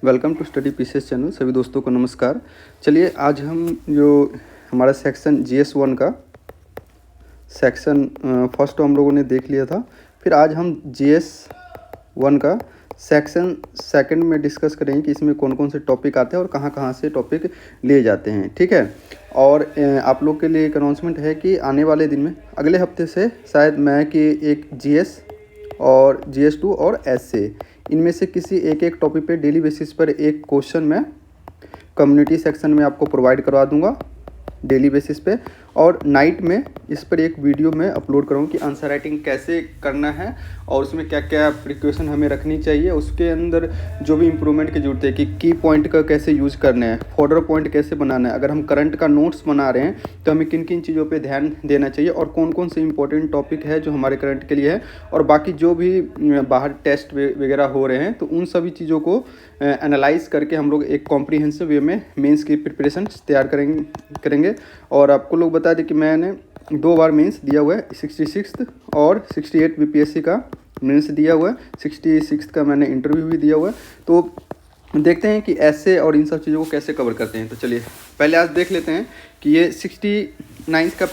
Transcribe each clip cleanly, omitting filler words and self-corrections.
Welcome to study PCS channel. सभी दोस्तों को नमस्कार। चलिए आज हम जो हमारा सेक्शन GS1 का सेक्शन फर्स्ट हम लोगों ने देख लिया था। फिर आज हम GS1 का सेक्शन सेकंड में डिस्कस करेंगे कि इसमें कौन कौन से टॉपिक आते हैं और कहाँ कहाँ से टॉपिक लिए जाते हैं। ठीक है। और आप लोग के लिए एक अनाउंसमेंट है कि आने वाले दिन में अगले हफ्ते से शायद मैं कि एक GS और GS2 और SA इनमें से किसी एक टॉपिक पे डेली बेसिस पर एक क्वेश्चन मैं कम्युनिटी सेक्शन में आपको प्रोवाइड करवा दूंगा डेली बेसिस पे, और नाइट में इस पर एक वीडियो में अपलोड करूँगा कि आंसर राइटिंग कैसे करना है और उसमें क्या क्या प्रिकॉशन हमें रखनी चाहिए, उसके अंदर जो भी इम्प्रूवमेंट की जरूरत है कि की पॉइंट का कैसे यूज़ करना है, फॉर्डर पॉइंट कैसे बनाना है, अगर हम करंट का नोट्स बना रहे हैं तो हमें किन किन चीज़ों पे ध्यान देना चाहिए और कौन कौन से इंपॉर्टेंट टॉपिक है जो हमारे करंट के लिए है, और बाकी जो भी बाहर टेस्ट वगैरह हो रहे हैं तो उन सभी चीज़ों को एनालाइज करके हम लोग एक कॉम्प्रीहेंसिव वे में मेंस की प्रिपरेशन तैयार करेंगे। और आपको लोग बता दें कि मैंने 2 बार मेंस दिया हुआ है, 66 और 68 BPSC का मेंस दिया हुआ है, 66 का मैंने इंटरव्यू भी दिया हुआ है। तो देखते हैं कि ऐसे और इन सब चीज़ों को कैसे कवर करते हैं। तो चलिए पहले आज देख लेते हैं कि ये 69 का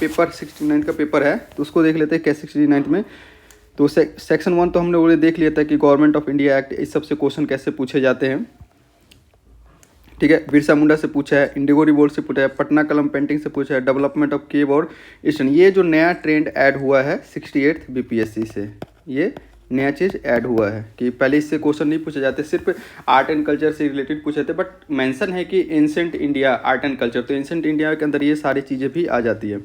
पेपर है, तो उसको देख लेते हैं कैसे 69 में। तो सेक्शन 1 तो हम लोगों ने देख लिया था कि गवर्नमेंट ऑफ इंडिया एक्ट, इस सब से क्वेश्चन कैसे पूछे जाते हैं। ठीक है। बिरसा मुंडा से पूछा है, इंडिगो रिवोल्ट से पूछा है, पटना कलम पेंटिंग से पूछा है, डेवलपमेंट ऑफ केव और ईस्टर्न। ये जो नया ट्रेंड ऐड हुआ है 68 BPSC से, ये नया चीज़ ऐड हुआ है कि पहले इससे क्वेश्चन नहीं पूछे जाते, सिर्फ आर्ट एंड कल्चर से रिलेटेड पूछे थे, बट मेंशन है कि ancient India art and culture, तो एंसेंट इंडिया के अंदर ये सारी चीज़ें भी आ जाती है।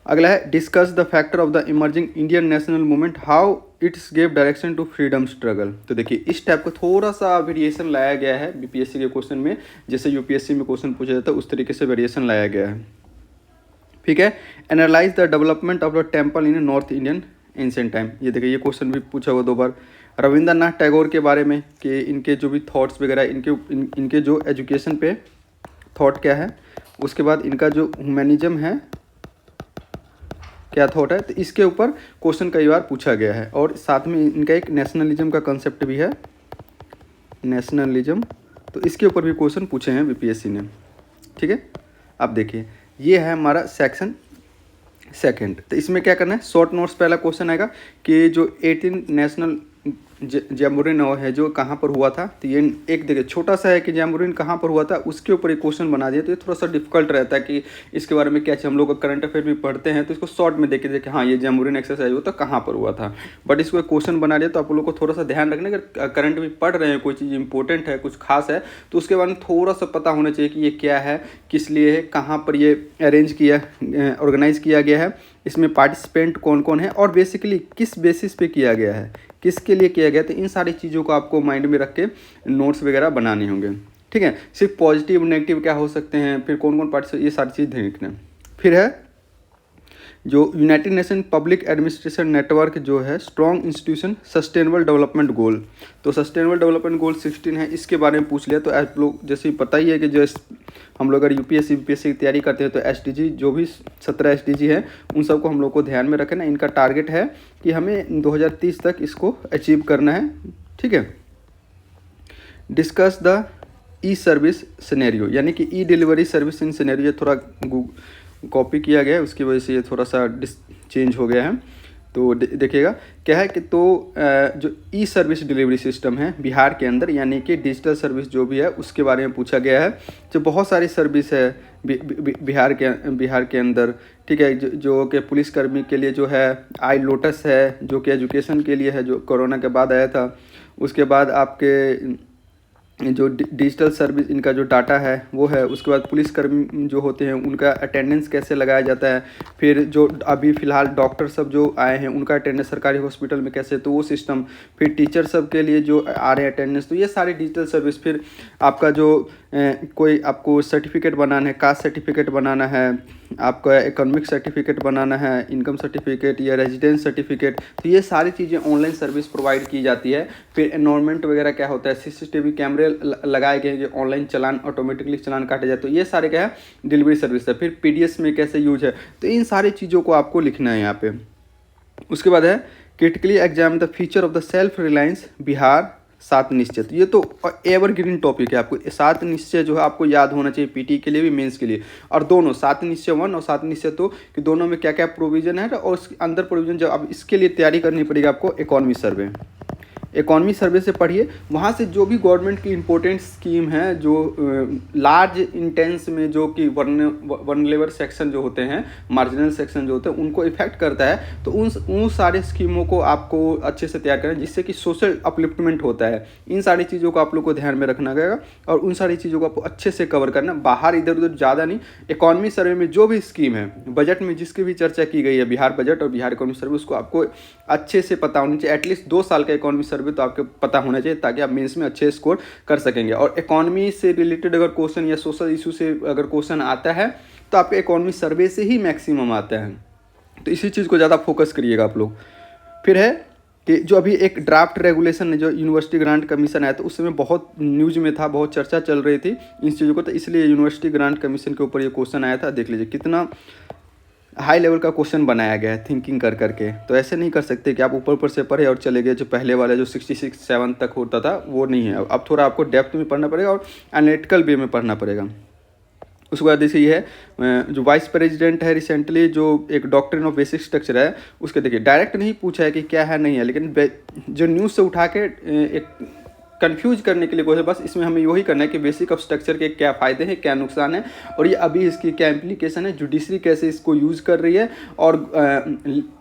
अगला है discuss the factor of the emerging Indian national movement, how its gave direction to freedom struggle. तो देखिए इस टाइप का थोड़ा सा वेरिएशन लाया गया है BPSC के क्वेश्चन में, जैसे UPSC में क्वेश्चन पूछा जाता है उस तरीके से वेरिएशन लाया गया है। ठीक है। Analyse the development of the temple in north Indian ancient time. ये देखिए ये क्वेश्चन भी पूछा हुआ 2 बार। रविंद्रनाथ टैगोर के बारे में कि इनके जो भी थॉट्स वगैरह, इनके जो एजुकेशन पे थॉट क्या है, उसके बाद इनका जो ह्यूमैनिज्म है क्या थॉट है, तो इसके ऊपर क्वेश्चन कई बार पूछा गया है। और साथ में इनका एक नेशनलिज्म का कंसेप्ट भी है, नेशनलिज्म, तो इसके ऊपर भी क्वेश्चन पूछे हैं BPSC ने। ठीक है। अब देखिए ये है हमारा सेक्शन सेकंड। तो इसमें क्या करना है, शॉर्ट नोट्स पहला क्वेश्चन आएगा कि जो 18 नेशनल जैम्बोरिन है जो कहाँ पर हुआ था। तो ये एक देखिए छोटा सा है कि जैम्बोरिन कहाँ पर हुआ था, उसके ऊपर एक क्वेश्चन बना दिया, तो ये थोड़ा सा डिफिकल्ट रहता है कि इसके बारे में क्या चाहिए। हम लोग करंट अफेयर भी पढ़ते हैं तो इसको शॉर्ट में देखे हाँ ये जैम्बोरिन एक्सरसाइज हुआ था कहाँ पर हुआ था, बट इसको एक क्वेश्चन बना दिया। तो आप लोग को थोड़ा सा ध्यान रखना, अगर करंट भी पढ़ रहे हैं, कोई चीज़ इंपॉर्टेंट है, कुछ खास है, तो उसके बारे में थोड़ा सा पता होना चाहिए कि ये क्या है, किस लिए है, कहाँ पर ये अरेंज किया, ऑर्गेनाइज किया गया है, इसमें पार्टिसिपेंट कौन कौन है, और बेसिकली किस बेसिस पे किया गया है, किसके लिए किया गया। तो इन सारी चीज़ों को आपको माइंड में रख के नोट्स वगैरह बनाने होंगे। ठीक है। सिर्फ पॉजिटिव नेगेटिव क्या हो सकते हैं, फिर कौन कौन पार्टिसिपेंट, ये सारी चीज़ देखना। फिर है जो United nation public administration network जो है strong institution sustainable development goal, तो सस्टेनेबल डेवलपमेंट गोल 16 है, इसके बारे में पूछ लिया। तो आप लोग जैसे पता ही है कि जो हम लोग अगर UPSC BPSC की तैयारी करते हैं तो SDG जो भी 17 SDG है उन सबको हम लोग को ध्यान में रखना। इनका टारगेट है कि हमें 2030 तक इसको अचीव करना है। ठीक है। डिस्कस द सर्विस सिनेरियो, यानी कि डिलीवरी सर्विस इन सिनेरियो, थोड़ा कॉपी किया गया है उसकी वजह से ये थोड़ा सा चेंज हो गया है। तो देखिएगा क्या है कि तो जो सर्विस डिलीवरी सिस्टम है बिहार के अंदर, यानी कि डिजिटल सर्विस जो भी है उसके बारे में पूछा गया है। जो बहुत सारी सर्विस है बिहार के अंदर। ठीक है। जो कि पुलिसकर्मी के लिए जो है आई लोटस है, जो कि एजुकेशन के लिए है, जो कोरोना के बाद आया था। उसके बाद आपके जो डिजिटल सर्विस इनका जो डाटा है वो है। उसके बाद पुलिसकर्मी जो होते हैं उनका अटेंडेंस कैसे लगाया जाता है। फिर जो अभी फ़िलहाल डॉक्टर सब जो आए हैं उनका अटेंडेंस सरकारी हॉस्पिटल में कैसे, तो वो सिस्टम। फिर टीचर सब के लिए जो आ रहे हैं अटेंडेंस, तो ये सारी डिजिटल सर्विस। फिर आपका जो कोई आपको सर्टिफिकेट बनाना है, कास्ट सर्टिफिकेट बनाना है, आपका इकोनॉमिक सर्टिफिकेट बनाना है, इनकम सर्टिफिकेट या रेजिडेंस सर्टिफिकेट, तो ये सारी चीज़ें ऑनलाइन सर्विस प्रोवाइड की जाती है। फिर एनवायरनमेंट वगैरह क्या होता है, CCTV कैमरे लगाए गए हैं, ऑनलाइन चालान ऑटोमेटिकली चालान काटे जाए, तो ये सारे क्या है डिलीवरी सर्विस है। फिर PDS में कैसे यूज है, तो इन सारी चीज़ों को आपको लिखना है यहाँ पे। उसके बाद है critically examine the feature of the self reliance Bihar 7 निश्चय, तो ये तो एवरग्रीन टॉपिक है। आपको 7 निश्चय जो है आपको याद होना चाहिए, पीटी के लिए भी मेंस के लिए। और दोनों 7 निश्चय 1 और 7 निश्चय 2 कि दोनों में क्या क्या प्रोविजन है, और उसके अंदर प्रोविजन जो अब इसके लिए तैयारी करनी पड़ेगी आपको इकोनॉमी सर्वे। इकॉनमी सर्वे से पढ़िए, वहाँ से जो भी गवर्नमेंट की इंपॉर्टेंट स्कीम है, जो लार्ज इंटेंस में जो कि वनलेबल सेक्शन जो होते हैं, मार्जिनल सेक्शन जो होते हैं, उनको इफेक्ट करता है, तो उन सारे स्कीमों को आपको अच्छे से तैयार करें, जिससे कि सोशल अपलिफ्टमेंट होता है। इन सारी चीज़ों को आप लोग को ध्यान में रखना पड़ेगा और उन सारी चीज़ों को आपको अच्छे से कवर करना, बाहर इधर उधर ज़्यादा नहीं। इकॉनमी सर्वे में जो भी स्कीम है, बजट में जिसकी भी चर्चा की गई है, बिहार बजट और बिहार इकॉनमी सर्वे, उसको आपको अच्छे से पता होनी चाहिए। एटलीस्ट 2 साल का इकॉनमी सर्वे तो आपको पता होना चाहिए, ताकि आप मेंस में अच्छे स्कोर कर सकेंगे। और इकॉनमी से रिलेटेड अगर क्वेश्चन या सोशल इशू से अगर क्वेश्चन आता है, तो आपके इकॉनमी सर्वे से ही मैक्सिमम आता है, तो इसी चीज़ को ज़्यादा फोकस करिएगा आप लोग। फिर है कि जो अभी एक ड्राफ्ट रेगुलेशन है, जो यूनिवर्सिटी ग्रांट कमीशन आया था, उस समय बहुत न्यूज़ में था, बहुत चर्चा चल रही थी इन चीज़ों को, तो इसलिए यूनिवर्सिटी ग्रांट कमीशन के ऊपर ये क्वेश्चन आया था। देख लीजिए कितना हाई लेवल का क्वेश्चन बनाया गया है, थिंकिंग कर करके। तो ऐसे नहीं कर सकते कि आप ऊपर से पढ़े और चले गए। जो पहले वाले जो 66-7 तक होता था, वो नहीं है। अब थोड़ा आपको डेप्थ में पढ़ना पड़ेगा और एनालिटिकल वे में पढ़ना पड़ेगा। उसके बाद जैसे ये है, जो वाइस प्रेसिडेंट है रिसेंटली, जो एक डॉक्ट्रिन ऑफ बेसिक स्ट्रक्चर है, उसके देखिए डायरेक्ट नहीं पूछा है कि क्या है नहीं है, लेकिन जो न्यूज़ से उठा के एक कंफ्यूज करने के लिए कोशिश, बस इसमें हमें वही करना है कि बेसिक ऑफ स्ट्रक्चर के क्या फ़ायदे हैं, क्या नुकसान है, और ये अभी इसकी क्या इम्प्लीकेशन है, जुडिशरी कैसे इसको यूज़ कर रही है, और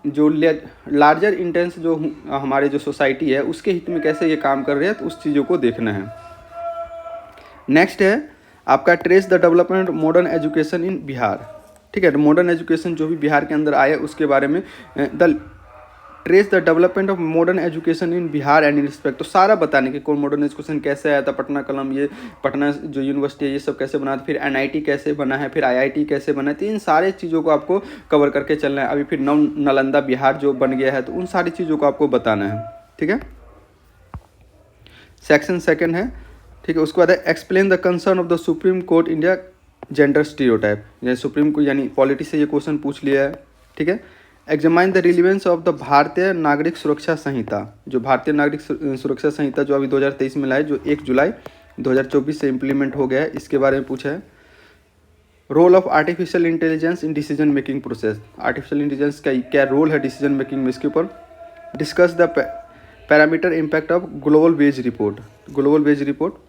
जो लार्जर इंटेंस जो हमारे जो सोसाइटी है उसके हित में कैसे ये काम कर रही है, तो उस चीज़ों को देखना है। नेक्स्ट है आपका trace the development modern education in Bihar. ठीक है, तो मॉडर्न एजुकेशन जो भी बिहार के अंदर आया उसके बारे में, trace the development of modern education in Bihar and in respect, तो सारा बताने के कौन मॉडर्न एजुकेशन कैसे आया था, पटना कलम, ये पटना जो यूनिवर्सिटी है ये सब कैसे बना था, फिर एनआईटी कैसे बना है, फिर आईआईटी कैसे बना है, तो इन सारे चीज़ों को आपको कवर करके चलना है। अभी फिर नालंदा बिहार जो बन गया है, तो उन सारी चीज़ों को आपको बताना है। ठीक है, सेक्शन 2 है। ठीक है, उसके बाद है explain the concern of the supreme court India gender stereotype, यानी सुप्रीम कोर्ट यानी पॉलिटी से ये क्वेश्चन पूछ लिया है। ठीक है, examine the relevance of the भारतीय नागरिक सुरक्षा संहिता, जो भारतीय नागरिक सुरक्षा संहिता जो अभी 2023 में लाए, जो 1 जुलाई 2024 से इम्प्लीमेंट हो गया है, इसके बारे में पूछा है। Role of artificial intelligence in decision making process, artificial intelligence का क्या रोल है डिसीजन मेकिंग में, इसके ऊपर। Discuss the parameter impact of global wage report, global wage report.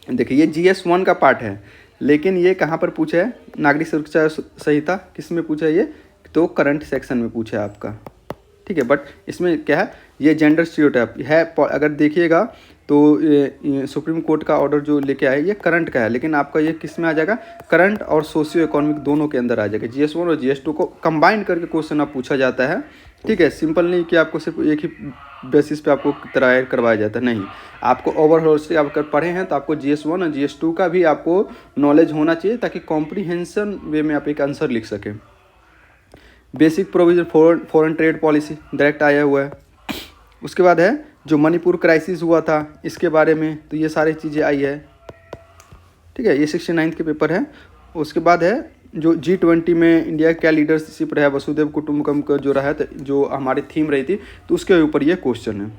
देखिए ये GS1 का पार्ट है, लेकिन ये कहाँ पर पूछा है, नागरिक सुरक्षा संहिता किस में पूछा है ये, तो करंट सेक्शन में पूछा है आपका। ठीक है, बट इसमें क्या है, ये जेंडर स्टीरियोटाइप है। अगर देखिएगा तो सुप्रीम कोर्ट का ऑर्डर जो लेके आए ये करंट का है, लेकिन आपका ये किस में आ जाएगा, करंट और सोशियो इकोनॉमिक दोनों के अंदर आ जाएगा। GS1 और GS2 को कंबाइन करके क्वेश्चन आप पूछा जाता है। ठीक है, सिंपल नहीं कि आपको सिर्फ एक ही बेसिस पे आपको तैयार करवाया जाता है, नहीं, आपको ओवरऑल से आप अगर पढ़े हैं तो आपको GS1 और GS2 का भी आपको नॉलेज होना चाहिए, ताकि कॉम्प्रीहेंशन वे में आप एक आंसर लिख सकें। Basic provision foreign trade policy direct आया हुआ है। उसके बाद है जो मणिपुर क्राइसिस हुआ था इसके बारे में, तो ये सारी चीज़ें आई है। ठीक है, ये 69 के पेपर है। उसके बाद है जो G20 में इंडिया क्या लीडरशिप रहा, वसुधैव कुटुंबकम का जो रहा, जो हमारी थीम रही थी, तो उसके ऊपर ये क्वेश्चन है।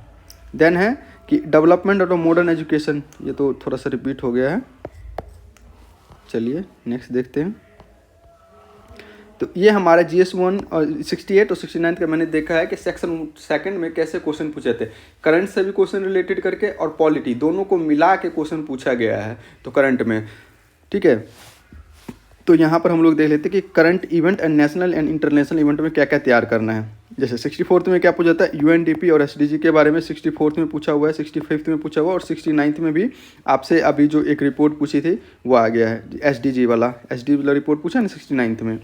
देन है कि डेवलपमेंट ऑफ मॉडर्न एजुकेशन, ये तो थोड़ा सा रिपीट हो गया है। चलिए नेक्स्ट देखते हैं। तो ये हमारा GS1 और 68 और 69 का मैंने देखा है कि सेक्शन 2 में कैसे क्वेश्चन पूछे थे, करंट से भी क्वेश्चन रिलेटेड करके और पॉलिटी दोनों को मिला के क्वेश्चन पूछा गया है तो करंट में। ठीक है, तो यहाँ पर हम लोग देख लेते हैं कि current event and national and international event में क्या क्या तैयार करना है। जैसे 64 में क्या पूछा था, UNDP और SDG के बारे में 64 में पूछा हुआ है, 65 में पूछा हुआ, और 69 में भी आपसे अभी जो एक रिपोर्ट पूछी थी वो आ गया है, SDG वाला रिपोर्ट पूछा ना 69 में।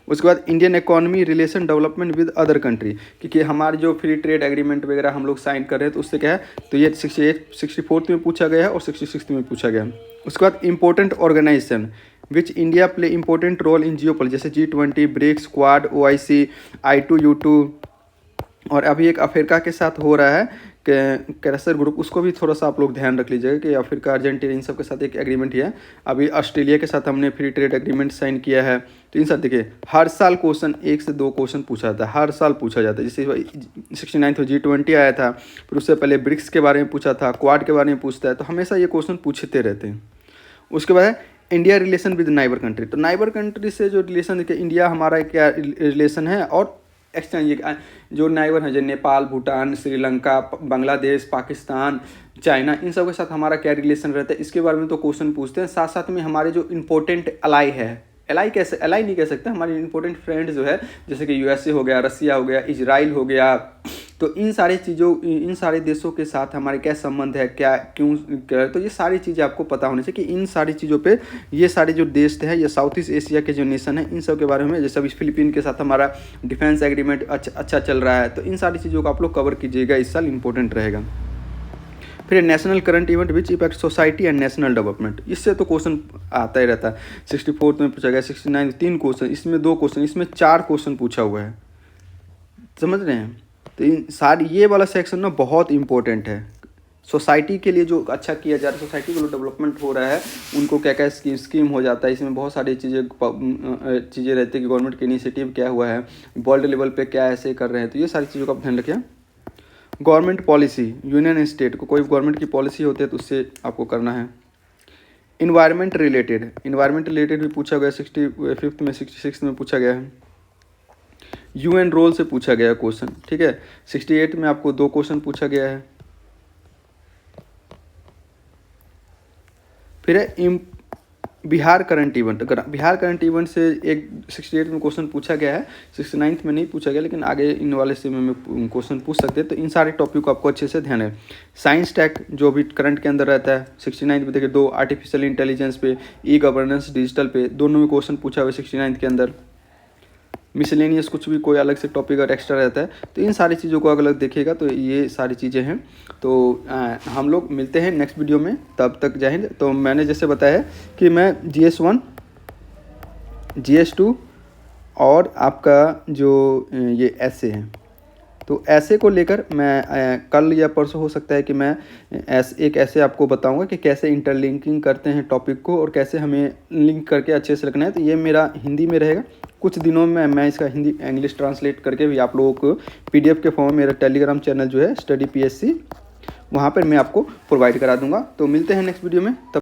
उसके बाद Indian economy relation development with other country, क्योंकि हमारे जो फ्री ट्रेड एग्रीमेंट वगैरह हम लोग साइन कर रहे हैं, तो उससे क्या है, तो ये 64 में पूछा गया है और 66 में पूछा गया है। उसके बाद important organization which India play important role in geopolitics, जैसे G20, BRICS, quad, OIC, I2U2, और अभी एक अफ्रीका के साथ हो रहा है कैसर ग्रुप, उसको भी थोड़ा सा आप लोग ध्यान रख लीजिएगा कि अफ्रीका, अर्जेंटीना, इन सब के साथ एक एग्रीमेंट ही है। अभी ऑस्ट्रेलिया के साथ हमने फ्री ट्रेड एग्रीमेंट साइन किया है। तो इन सब देखिए हर साल क्वेश्चन 1 से 2 क्वेश्चन पूछा जाता है, हर साल पूछा जाता है। जैसे 69 में G20 आया था, फिर उससे पहले ब्रिक्स के बारे में पूछा था, क्वाड के बारे में पूछता है, तो हमेशा ये क्वेश्चन पूछते रहते हैं। उसके बाद India relation with neighbour country, तो नाइबर कंट्री से जो रिलेशन देखिए इंडिया हमारा क्या रिलेशन है, और एक्सचेंज जो नाइबर हैं, जैसे नेपाल, भूटान, श्रीलंका, बांग्लादेश, पाकिस्तान, चाइना, इन सब के साथ हमारा क्या रिलेशन रहता है, इसके बारे में तो क्वेश्चन पूछते हैं। साथ साथ में हमारे जो इंपॉर्टेंट अलाई है, अलाई नहीं कह सकते, हमारे इंपॉर्टेंट फ्रेंड जो है, जैसे कि USA हो गया, रसिया हो गया, इजराइल हो गया, तो इन सारे देशों के साथ हमारे क्या संबंध है, क्या क्यों, तो ये सारी चीज़ें आपको पता होनी चाहिए कि इन सारी चीज़ों पे ये सारे जो देश है, ये साउथ ईस्ट एशिया के जो नेशन है, इन सब के बारे में, जैसे अभी फिलीपीन के साथ हमारा डिफेंस एग्रीमेंट अच्छा चल रहा है, तो इन सारी चीज़ों को आप लोग कवर कीजिएगा, इस साल इंपॉर्टेंट रहेगा। फिर national current event which effect society and national development, इससे तो क्वेश्चन आता ही रहता है। 64 में पूछा गया, 69 3 क्वेश्चन, इसमें 2 क्वेश्चन, इसमें 4 क्वेश्चन पूछा हुआ है, समझ रहे हैं। तो इन सारी ये वाला सेक्शन ना बहुत इंपॉर्टेंट है सोसाइटी के लिए, जो अच्छा किया जा रहा है, सोसाइटी का जो डेवलपमेंट हो रहा है, उनको क्या क्या स्कीम हो जाता है, इसमें बहुत सारी चीज़ें रहती है कि गवर्नमेंट की इनिशिएटिव क्या हुआ है, वर्ल्ड लेवल पे क्या ऐसे कर रहे हैं, तो ये सारी चीज़ों का आप ध्यान रखिए। गवर्नमेंट पॉलिसी, यूनियन स्टेट को कोई गवर्नमेंट की पॉलिसी होती है तो उससे आपको करना है। इन्वायरमेंट रिलेटेड भी पूछा गया, 65 में, 66 में पूछा गया है। UN रोल से पूछा गया क्वेश्चन, ठीक है। 68 में आपको 2 क्वेश्चन पूछा गया है। फिर है Bihar current event, Bihar current event से एक 68 में क्वेश्चन पूछा गया है, 69 में नहीं पूछा गया, लेकिन आगे इन वाले से में क्वेश्चन पूछ सकते हैं। तो इन सारे टॉपिक को आपको अच्छे से ध्यान है। साइंस टेक जो भी करंट के अंदर रहता है, 69 में देखिए 2 आर्टिफिशियल इंटेलिजेंस पे, E-गवर्नेंस, डिजिटल पे, दोनों में क्वेश्चन पूछा हुआ है 69 के अंदर। मिसलेनियस कुछ भी कोई अलग से टॉपिक अगर एक्स्ट्रा रहता है, तो इन सारी चीज़ों को अलग देखिएगा। तो ये सारी चीज़ें हैं। तो हम लोग मिलते हैं नेक्स्ट वीडियो में, तब तक जय हिंद। तो मैंने जैसे बताया कि मैं GS1, GS2 और आपका जो ये ऐसे हैं, तो ऐसे को लेकर मैं कल या परसों हो सकता है कि मैं एक ऐसे आपको बताऊंगा कि कैसे इंटरलिंकिंग करते हैं टॉपिक को, और कैसे हमें लिंक करके अच्छे से रखना है। तो ये मेरा हिंदी में रहेगा, कुछ दिनों में मैं इसका हिंदी इंग्लिश ट्रांसलेट करके भी आप लोगों को PDF के फॉर्म में मेरा टेलीग्राम चैनल जो है स्टडी PSC, वहाँ पर मैं आपको प्रोवाइड करा दूंगा। तो मिलते हैं नेक्स्ट वीडियो में, तब